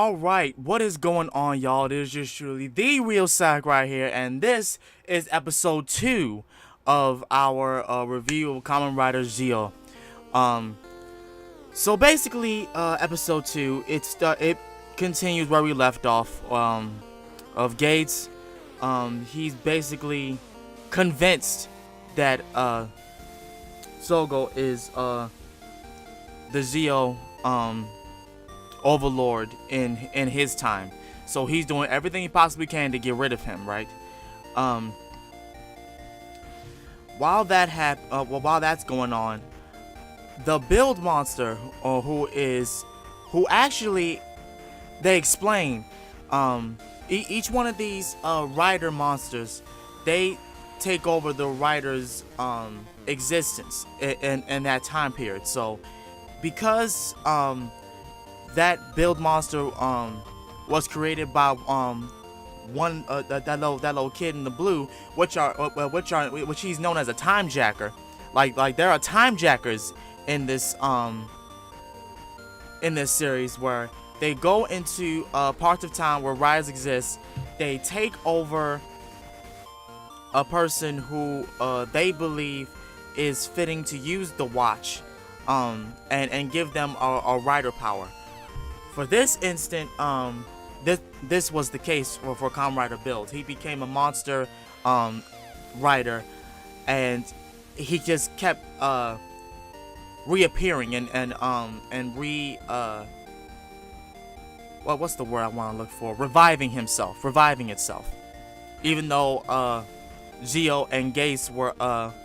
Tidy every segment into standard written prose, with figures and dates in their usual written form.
Alright, what is going on, y'all? It is just truly the Ryo Sakurai here, and this is episode 2 of our review of Kamen Rider Zio. So basically, episode 2, it continues where we left off, of Gates. He's basically convinced that, Sogo is, the Zio, overlord in his time, so he's doing everything he possibly can to get rid of him, right? While that's going on, the build monster, who actually, they explain, each one of these rider monsters, they take over the rider's existence in that time period. So because that build monster was created by that little kid in the blue, which he's known as a time jacker. Like there are time jackers in this series where they go into parts of time where riders exist. They take over a person who they believe is fitting to use the watch, and give them a rider power. For this instant, this was the case for Kamen Rider Build. He became a monster rider, and he just kept reappearing what's the word I want to look for? Reviving itself. Even though Zio and Gaze were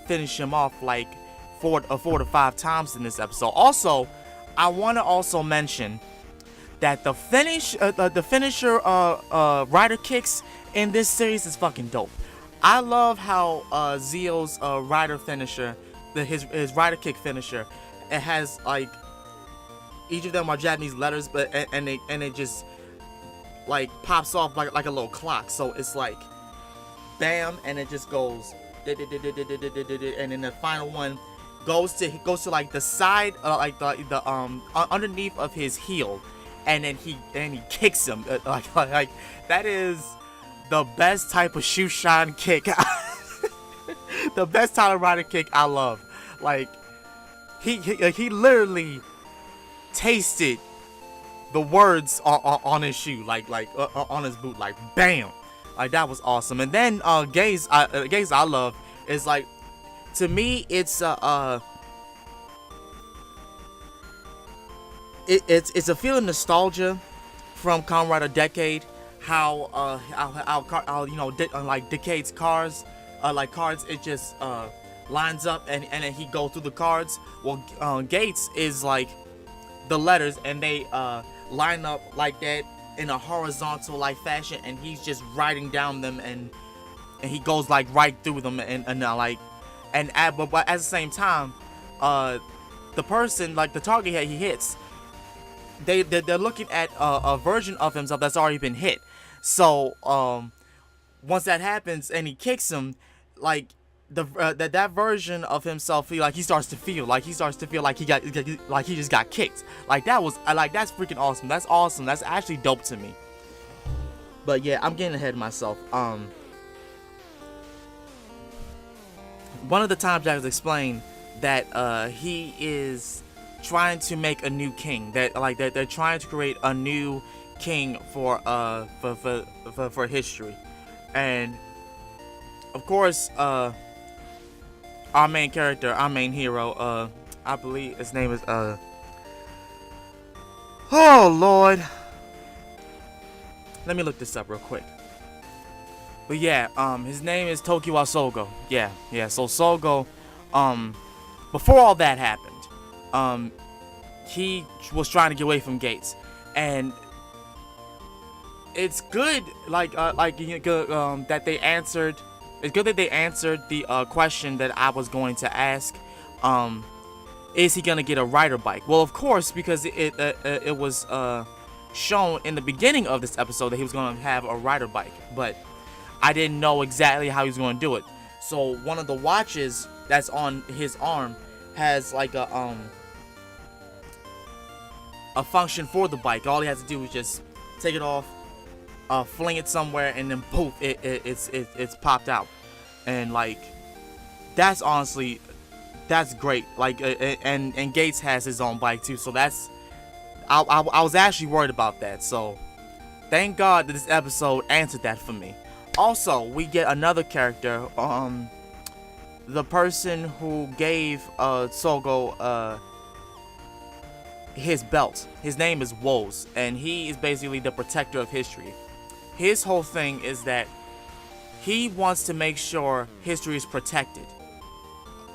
finish him off like 4 to 5 times in this episode. Also, I want to also mention that the finisher rider kicks in this series is fucking dope. I love how Zio's rider finisher, his rider kick finisher, it has like each of them are Japanese letters, but and it just like pops off like a little clock. So it's like bam, and it just goes, and then the final one goes to like the side, like the underneath of his heel. And then he kicks him like that is the best type of shoe shine kick. The best type of rider kick I love. Like he literally tasted the words on his shoe, like on his boot, like bam, like that was awesome. And then Gaze I love is like, to me it's it's a feeling nostalgia from Kamen Rider Decade. How you know, like Decade's cards, it just lines up and then he goes through the cards. Well, Gates is like the letters, and they line up like that in a horizontal like fashion, and he's just writing down them, and he goes like right through them, but at the same time, the person, like the target he hits, they're looking at a version of himself that's already been hit. So once that happens and he kicks him, like that version of himself, he starts to feel like he just got kicked. Like that's freaking awesome. That's awesome. That's actually dope to me. But yeah, I'm getting ahead of myself. One of the time jackers explained that he is trying to make a new king, that they're trying to create a new king for history. And of course, our main character, our main hero, I believe his name is oh lord, let me look this up real quick. But yeah, his name is Tokiwa Sogo. Yeah, so Sogo, before all that happened, he was trying to get away from Gates, and it's good, that they answered. It's good that they answered the question that I was going to ask. Is he gonna get a rider bike? Well, of course, because it was shown in the beginning of this episode that he was gonna have a rider bike, but I didn't know exactly how he was gonna do it. So one of the watches that's on his arm has like a function for the bike. All he has to do is just take it off, fling it somewhere, and then poof, it's popped out. And like, that's honestly, that's great. Like, and Gates has his own bike too, so that's, I was actually worried about that. So thank God that this episode answered that for me. Also, we get another character, the person who gave Sogo his belt. His name is Woz, and he is basically the protector of history. His whole thing is that he wants to make sure history is protected,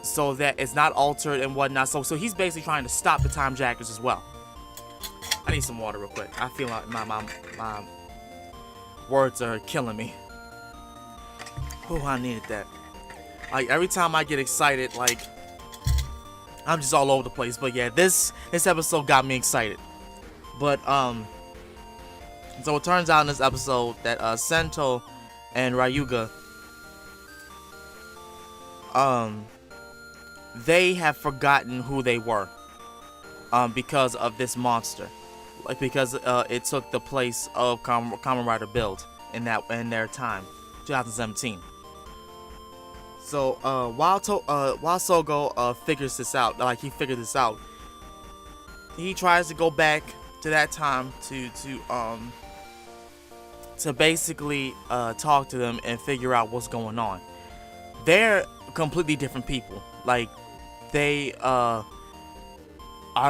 so that it's not altered and whatnot. So he's basically trying to stop the time jackers as well. I need some water real quick. I feel like my words are killing me. Oh, I needed that. Like, every time I get excited, like, I'm just all over the place. But yeah, this episode got me excited. But so it turns out in this episode that Sento and Ryuga, they have forgotten who they were, because of this monster. Like, because it took the place of Kamen Rider Build in their time, 2017. So while Sogo figures this out, like, he figured this out, he tries to go back to that time to basically talk to them and figure out what's going on. They're completely different people. Like, they are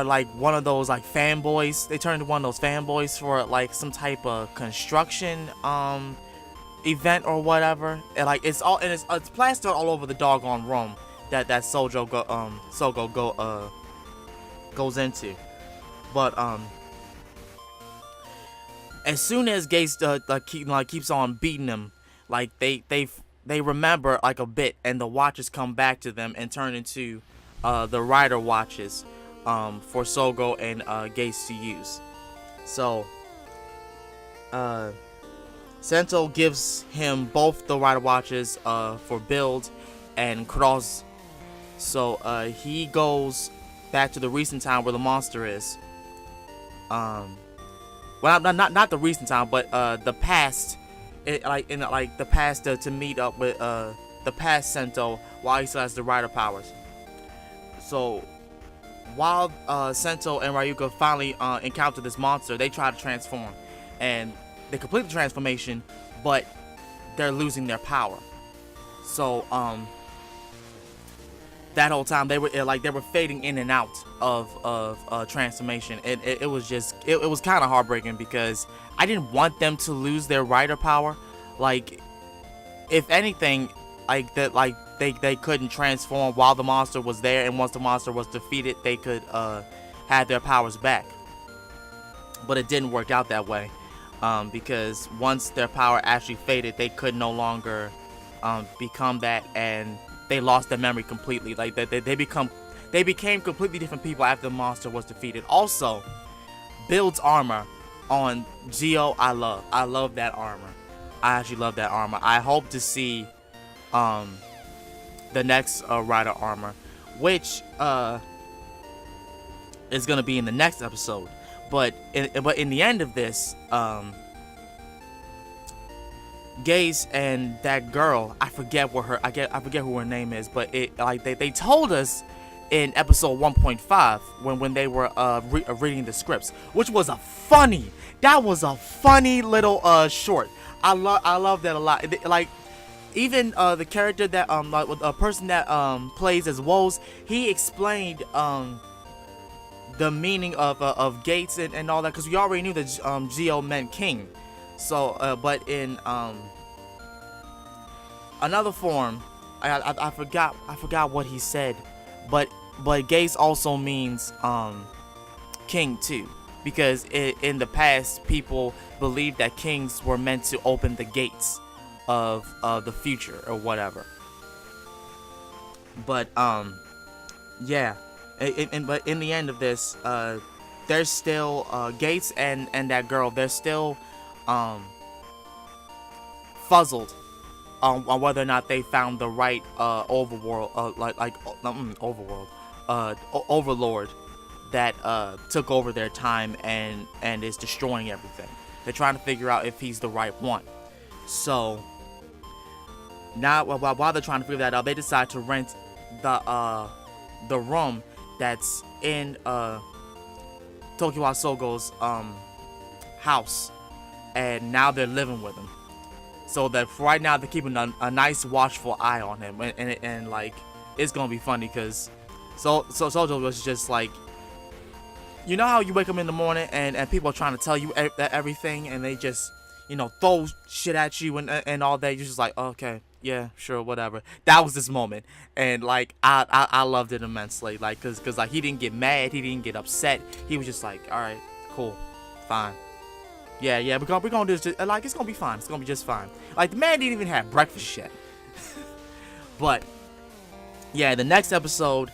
like one of those, like, fanboys. They turn into one of those fanboys for, like, some type of construction event or whatever. And like, it's plastered all over the doggone room that Sogo goes into. But as soon as Gates keeps on beating them, like, they remember, like, a bit, and the watches come back to them and turn into the Rider watches for Sogo and Gates to use. So Sento gives him both the Rider watches for Build and Cross. So he goes back to the recent time where the monster is. Well, not the recent time, but the past. The past to meet up with the past Sento while he still has the Rider powers. So while Sento and Ryuga finally encounter this monster, they try to transform, and they complete the transformation, but they're losing their power. So that whole time they were fading in and out of transformation. It was kind of heartbreaking, because I didn't want them to lose their Rider power. Like, if anything, like that, like they couldn't transform while the monster was there, and once the monster was defeated, they could have their powers back. But it didn't work out that way, because once their power actually faded, they could no longer become that, and they lost their memory completely. Like, they became completely different people after the monster was defeated. Also, Build's armor on Geo, I love that armor. I actually love that armor. I hope to see the next Rider armor, which is gonna be in the next episode. But in the end of this, Gaze and that girl, I forget who her name is, but they told us in episode 1.5 when they were reading the scripts, which was that was a funny little short. I love that a lot. Like, even the character that like a person that plays as Woz, he explained the meaning of Gates and all that, because we already knew that Geo meant king. So but in another form, I forgot what he said, but Gates also means king too, because in the past people believed that kings were meant to open the gates of the future or whatever. But yeah, but in the end of this, there's still Gates and that girl, they're still fuzzled on whether or not they found the right overworld, overlord that took over their time and is destroying everything. They're trying to figure out if he's the right one. So now, while they're trying to figure that out, they decide to rent the room that's in Tokiwa Sogo's house, and now they're living with him. So that for right now they're keeping a nice watchful eye on him, and like it's gonna be funny because Sojo was just like, you know how you wake up in the morning and people are trying to tell you everything, and they just, you know, throw shit at you and all that. You're just like, okay, yeah, sure, whatever. That was this moment, and like I loved it immensely, like cause like he didn't get mad, he didn't get upset. He was just like, all right, cool, fine. Yeah, we're gonna do this. Like, it's gonna be fine. It's gonna be just fine. Like, the man didn't even have breakfast yet. But yeah, the next episode,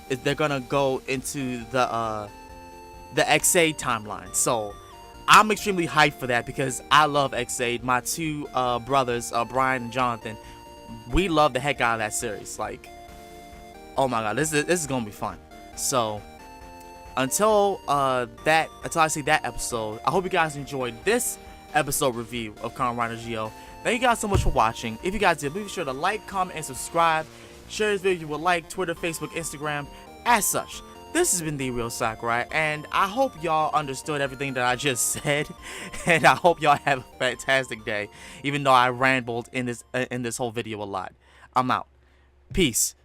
is they're gonna go into the XA timeline. So I'm extremely hyped for that because I love XA. My two brothers, Brian and Jonathan, we love the heck out of that series. Like, oh my god, this is gonna be fun. So until I see that episode, I hope you guys enjoyed this episode review of Kamen Rider Ryo. Thank you guys so much for watching. If you guys did, be sure to like, comment, and subscribe. Share this video with like, Twitter, Facebook, Instagram. As such, this has been the Ryo Sakurai, and I hope y'all understood everything that I just said, and I hope y'all have a fantastic day, even though I rambled in this whole video a lot. I'm out. Peace.